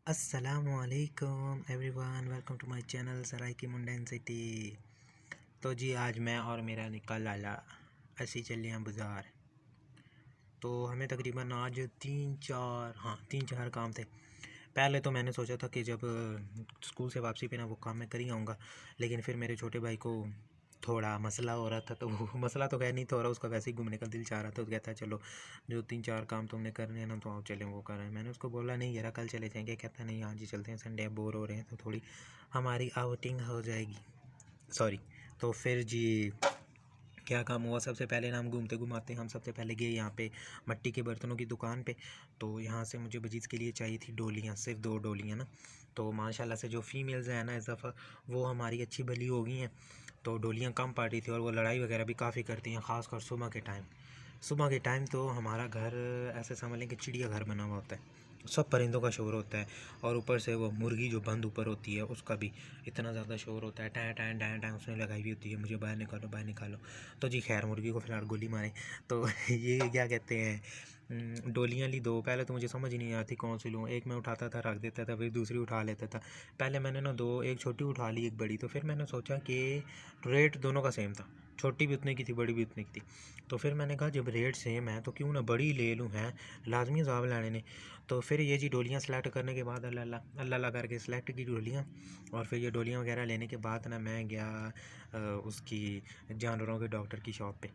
अस्सलामुअलैकुम everyone, welcome to my channel Saraiki Mundan city. तो जी आज मैं और मेरा निक्का लाला ऐसे चले हैं बाज़ार। तो हमें तकरीबन आज तीन चार काम थे। पहले तो मैंने सोचा था कि जब स्कूल से वापसी पे ना वो काम मैं कर ही आऊँगा, लेकिन फिर मेरे छोटे भाई को थोड़ा मसला हो रहा था। तो वो मसला तो खैर नहीं था हो रहा, उसका वैसे ही घूमने का दिल चाह रहा था। तो कहता है चलो जो तीन चार काम तुमने करने हैं ना तो आओ चलें वो कर रहे हैं। मैंने उसको बोला नहीं यार कल चले जाएंगे। कहता नहीं आज ही चलते हैं, संडे बोर हो रहे हैं तो थोड़ी हमारी आउटिंग हो जाएगी। सॉरी। तो फिर जी क्या काम हुआ, सबसे पहले ना हम घूमते घुमाते हम सबसे पहले गए यहाँ पे मट्टी के बर्तनों की दुकान पे। तो यहाँ से मुझे बजीज़ के लिए चाहिए थी डोलियाँ, सिर्फ 2 डोलियाँ ना। तो माशाल्लाह से जो फीमेल्स हैं ना इस दफ़ा वो हमारी अच्छी भली हो गई हैं। तो डोलियाँ कम पड़ रही थी और वो लड़ाई वगैरह भी काफ़ी करती हैं, ख़ासकर सुबह के टाइम। सुबह के टाइम तो हमारा घर ऐसे समझ लें कि चिड़िया घर बना हुआ होता है, सब परिंदों का शोर होता है। और ऊपर से वो मुर्गी जो बंद ऊपर होती है उसका भी इतना ज़्यादा शोर होता है। टाँ टाँ टाँ टाँ उसने लगाई हुई होती है, मुझे बाहर निकालो बाहर निकालो। तो जी खैर मुर्गी को फ़िलहाल गोली मारे। तो ये क्या कहते हैं, डोलियाँ ली 2। पहले तो मुझे समझ ही नहीं आती कौन सी लूँ, एक मैं उठाता था रख देता था, फिर दूसरी उठा लेता था। पहले मैंने ना 2, एक छोटी उठा ली एक बड़ी। तो फिर मैंने सोचा कि रेट दोनों का सेम था, छोटी भी उतने की थी बड़ी भी उतने की थी। तो फिर मैंने कहा जब रेट सेम है तो क्यों ना बड़ी ले लूँ, हैं लाजमी जवाब लाने ने। तो फिर ये जी डोलियाँ सेलेक्ट करने के बाद अल्लाह अल्लाह अल्लाह अल्लाह करके सेलेक्ट की डोलियाँ। और फिर ये डोलियाँ वगैरह लेने के बाद ना मैं गया उसकी जानवरों के डॉक्टर की शॉप पे।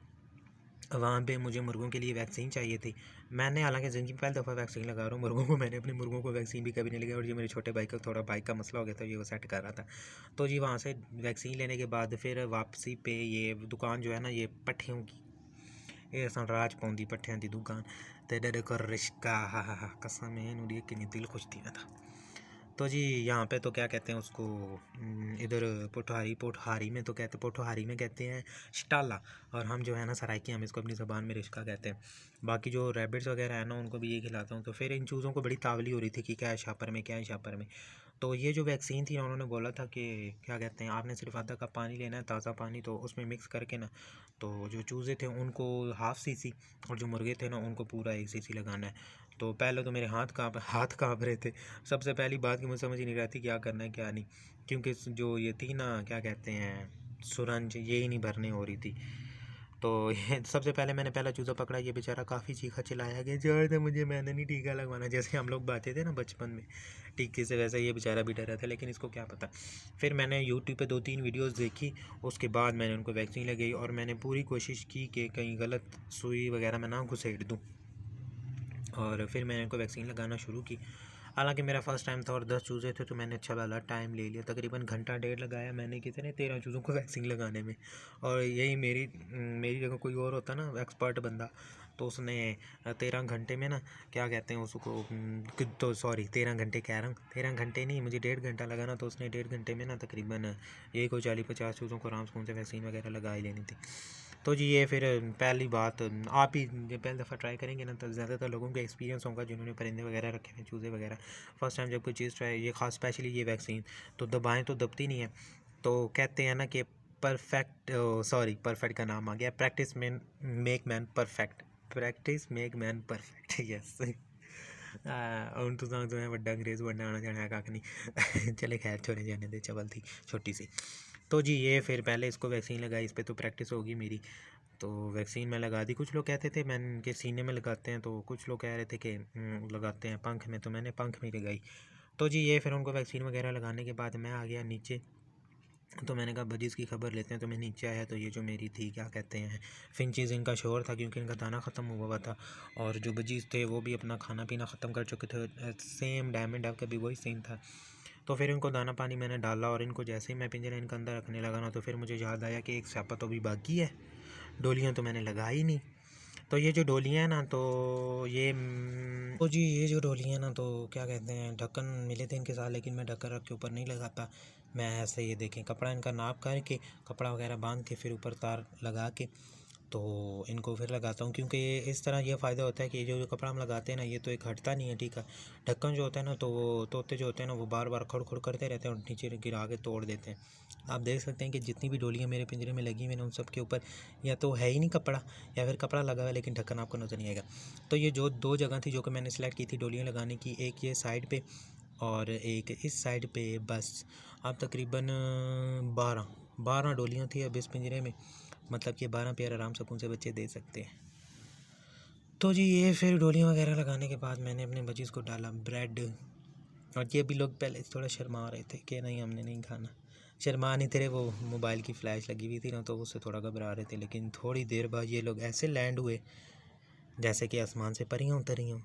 वहाँ पे मुझे मुर्गों के लिए वैक्सीन चाहिए थी। मैंने हालांकि ज़िंदगी में पहली दफ़ा वैक्सीन लगा रहा हूँ मुर्गों को। मैंने अपने मुर्गों को वैक्सीन भी कभी नहीं लगाई। और ये मेरे छोटे भाई का थोड़ा बाइक का मसला हो गया था, ये वो सेट कर रहा था। तो जी वहाँ से वैक्सीन लेने के बाद फिर वापसी पे ये दुकान जो है ना ये पट्ठियों की, ये असां राज पौंदी पट्ठियां दी दुकान। ते डर कर रिश्का हा कसम है नूरी किन्नी दिल खुश थी था। तो जी यहाँ पे तो क्या कहते हैं उसको, इधर पोठहारी में तो कहते पोठहारी में कहते हैं शटाला। और हम जो है ना सराइकी हम इसको अपनी ज़बान में रिश्का कहते हैं। बाकी जो रैबिट्स वगैरह है ना उनको भी ये खिलाता हूँ। तो फिर इन चूज़ों को बड़ी तावली हो रही थी कि क्या है शापर में क्या है शापर में। तो ये जो वैक्सीन थी ना उन्होंने बोला था कि क्या कहते हैं आपने सिर्फ आधा कप पानी लेना है, ताज़ा पानी, तो उसमें मिक्स करके ना तो जो चूज़े थे उनको हाफ़ सीसी और जो मुर्गे थे ना उनको पूरा 1 सीसी लगाना है। तो पहले तो मेरे हाथ काँप रहे थे। सबसे पहली बात कि मुझे समझ ही नहीं रही थी क्या करना है क्या नहीं, क्योंकि जो ये थी ना क्या कहते हैं सुरंज ये ही नहीं भरने हो रही थी। तो ये सबसे पहले मैंने पहला चूज़ा पकड़ा, ये बेचारा काफ़ी चीखा चिल्लाया कि जोर से मुझे मैंने नहीं टीका लगवाना। जैसे हम लोग बाते थे ना बचपन में टीके से, वैसा ये बेचारा भी डरा था, लेकिन इसको क्या पता। फिर मैंने यूट्यूब पे 2-3 वीडियोस देखी, उसके बाद मैंने उनको वैक्सीन लगाई। और मैंने पूरी कोशिश की कि कहीं गलत सुई वगैरह में ना घुसेड़ दूँ। और फिर मैंने इनको वैक्सीन लगाना शुरू की। हालांकि मेरा फ़र्स्ट टाइम था और 10 चूज़े थे, तो मैंने अच्छा वाला टाइम ले लिया, तकरीबन घंटा डेढ़ लगाया मैंने कितने 13 चूज़ों को वैक्सीन लगाने में। और यही मेरी मेरी जगह कोई और होता ना एक्सपर्ट बंदा, तो उसने 13 घंटे में ना क्या कहते हैं उसको, तो सॉरी 13 घंटे कह रहा हूँ, 13 घंटे नहीं मुझे 1.5 घंटा लगा ना। तो उसने 1.5 घंटे में ना तकरीबन यही कोई 40-50 चूज़ों को आराम से वैक्सीन वगैरह लगा ही लेनी थी। तो जी ये फिर पहली बात आप ही जब पहली दफ़ा ट्राई करेंगे ना तो ज़्यादातर लोगों का एक्सपीरियंस होगा जिन्होंने परिंदे वगैरह रखे हैं चूज़े वगैरह। फर्स्ट टाइम जब कोई चीज़ ट्राई, ये खास स्पेशली ये वैक्सीन, तो दबाएं तो दबती नहीं है। तो कहते हैं ना कि परफेक्ट, सॉरी परफेक्ट का नाम आ गया, practice man make man perfect, practice make man perfect yes. हूँ तुसां जो है वड्डा अंग्रेज़ बनना आना जाना है कक्ख नहीं। चले खैर छोड़े जाने दे, चवल थी छोटी सी। तो जी ये फिर पहले इसको वैक्सीन लगाई, इस पर तो प्रैक्टिस होगी मेरी। तो वैक्सीन मैं लगा दी। कुछ लोग कहते थे मैंने इनके सीने में लगाते हैं, तो कुछ लोग कह रहे थे कि लगाते हैं पंख में, तो मैंने पंख में लगाई। तो जी ये फिर उनको वैक्सीन वगैरह लगाने के बाद मैं आ गया नीचे। तो मैंने कहा बजीज़ की खबर लेते हैं। तो मैं नीचे आया तो ये जो मेरी थी क्या कहते हैं फिंचीज़, इनका शोर था क्योंकि इनका दाना ख़त्म हुआ था। और जो बजीज़ थे वो भी अपना खाना पीना ख़त्म कर चुके थे। सेम डायमंड डैव का भी वही सीन था। तो फिर इनको दाना पानी मैंने डाला और इनको जैसे ही मैं पिंजरे इनके अंदर रखने लगा ना तो फिर मुझे याद आया कि एक स्यापा तो भी बाकी है, डोलियाँ तो मैंने लगा ही नहीं। तो ये जो डोलियाँ हैं ना तो ये तो जी ये जो डोलियाँ हैं ना तो क्या कहते हैं ढक्कन मिले थे इनके साथ, लेकिन मैं ढक्कन रख के ऊपर नहीं लगाता। मैं ऐसे ये देखें कपड़ा इनका नाप करके कपड़ा वगैरह बांध के फिर ऊपर तार लगा के तो इनको फिर लगाता हूँ। क्योंकि ये इस तरह ये फ़ायदा होता है कि ये जो कपड़ा हम लगाते हैं ना ये तो एक हटता नहीं है, ठीक है। ढक्कन जो होता है ना तो वो तोते जो होते हैं ना वो बार बार खड़ खड़ करते रहते हैं और नीचे गिरा के तोड़ देते हैं। आप देख सकते हैं कि जितनी भी डोलियाँ मेरे पिंजरे में लगी हुई हैं उन सब के ऊपर या तो है ही नहीं कपड़ा या फिर कपड़ा लगा हुआ है लेकिन ढक्कन आपको नज़र नहीं आएगा। तो ये जो 2 जगह थी जो कि मैंने सेलेक्ट की थी डोलियाँ लगाने की, एक ये साइड पे और एक इस साइड पे। बस अब तकरीबन 12 डोलियाँ थी अब इस पिंजरे में, मतलब कि 12 पेयर आराम सुकून से बच्चे दे सकते हैं। तो जी ये फिर डोलियाँ वगैरह लगाने के बाद मैंने अपने बच्चीज़ को डाला ब्रेड, और ये भी लोग पहले थोड़ा शर्मा रहे थे कि नहीं हमने नहीं खाना। शर्मा नहीं थे, वो मोबाइल की फ्लैश लगी हुई थी ना, तो उससे थोड़ा घबरा रहे थे। लेकिन थोड़ी देर बाद ये लोग ऐसे लैंड हुए जैसे कि आसमान से परियां उतरी हों।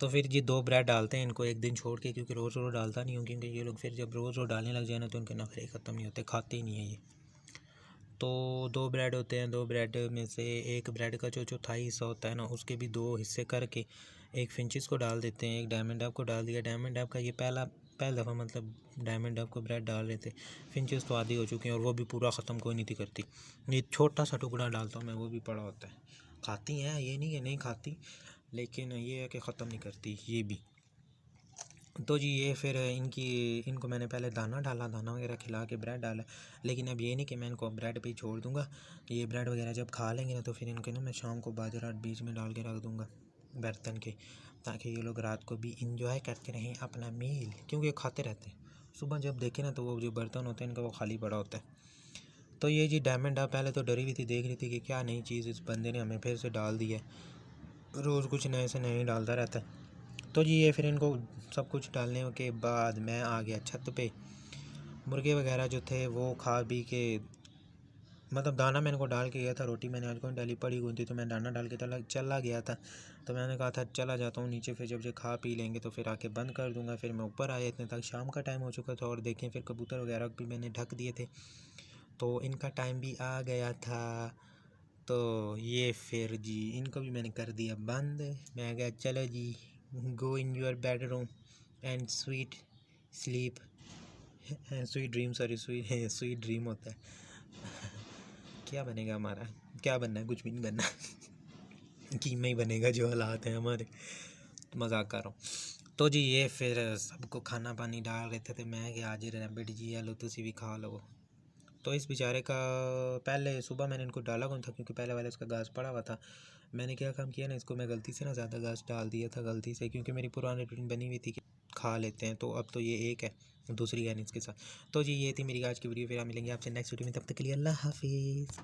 तो फिर ये 2 ब्रेड डालते हैं इनको एक दिन छोड़ के, क्योंकि रोज़ रोज़ डालता नहीं हूँ, क्योंकि ये लोग फिर जब रोज़ रोज़ डालने लग जाए ना तो उनके नखरे ख़त्म नहीं होते, खाते ही नहीं है ये। तो 2 ब्रेड होते हैं, 2 ब्रेड में से एक ब्रेड का जो चौथाई हिस्सा होता है ना, उसके भी 2 हिस्से करके एक फिंचिस को डाल देते हैं, एक डायमंड डव को डाल दिया। डायमंड डव का ये पहला दफ़ा मतलब डायमंड डव को ब्रेड डाल रहे थे। फिंचिस तो आधी हो चुकी हैं और वो भी पूरा ख़त्म कोई नहीं थी करती। ये छोटा सा टुकड़ा डालता हूँ मैं, वो भी पड़ा होता है। खाती हैं, ये नहीं कि नहीं खाती, लेकिन ये है कि ख़त्म नहीं करती ये भी। तो जी ये फिर इनको मैंने पहले दाना डाला, दाना वगैरह खिला के ब्रेड डाला। लेकिन अब ये नहीं कि मैं इनको ब्रेड पे ही छोड़ दूँगा। ये ब्रेड वगैरह जब खा लेंगे ना तो फिर इनके ना मैं शाम को बाजरा बीच में डाल के रख दूँगा बर्तन के, ताकि ये लोग रात को भी इंजॉय करते रहें अपना मील, क्योंकि खाते रहते हैं। सुबह जब देखें ना तो वो जो बर्तन होते हैं इनका वो खाली पड़ा होता है। तो ये जी डायमंड डव पहले तो डरी हुई थी, देख रही थी कि क्या नई चीज़ इस बंदे ने हमें फिर से डाल दी है, रोज़ कुछ नए से नए डालता रहता है। तो जी ये फिर इनको सब कुछ डालने के बाद मैं आ गया छत पे। मुर्गे वगैरह जो थे वो खा पी के, मतलब दाना मैंने को डाल के गया था, रोटी मैंने आज को डाली पड़ी हुई थी, तो मैं दाना डाल के चला गया था। तो मैंने कहा था चला जाता हूँ नीचे, फिर जब से खा पी लेंगे तो फिर आके बंद कर दूँगा। फिर मैं ऊपर आया, इतने तक शाम का टाइम हो चुका था, और देखें फिर कबूतर वगैरह भी मैंने ढक दिए थे, तो इनका टाइम भी आ गया था। तो ये फिर जी इनको भी मैंने कर दिया बंद। मैं गया चलो जी, go in your bedroom and sweet sleep, sweet dream, sorry sweet dream होता है। क्या बनेगा हमारा, क्या बनना है, कुछ भी नहीं बनना। कीमा ही बनेगा जो हालात हैं हमारे। मजाक कर रहा हूँ। तो जी ये फिर सबको खाना पानी डाल रहे थे, तो मैं कि आज रैबिट जी या लो तुसी भी खा लो। तो इस बेचारे का पहले सुबह मैंने इनको डाला कौन था, क्योंकि पहले वाले उसका घास पड़ा हुआ था। मैंने क्या काम किया ना, इसको मैं गलती से ना ज़्यादा घास डाल दिया था गलती से, क्योंकि मेरी पुरानी रूटीन बनी हुई थी कि खा लेते हैं। तो अब तो ये एक है, दूसरी है नहीं इसके साथ। तो जी ये थी मेरी आज की वीडियो। फिर मिलेंगे आपसे नेक्स्ट वीडियो में, तब तक के लिए अल्लाह हाफिज़।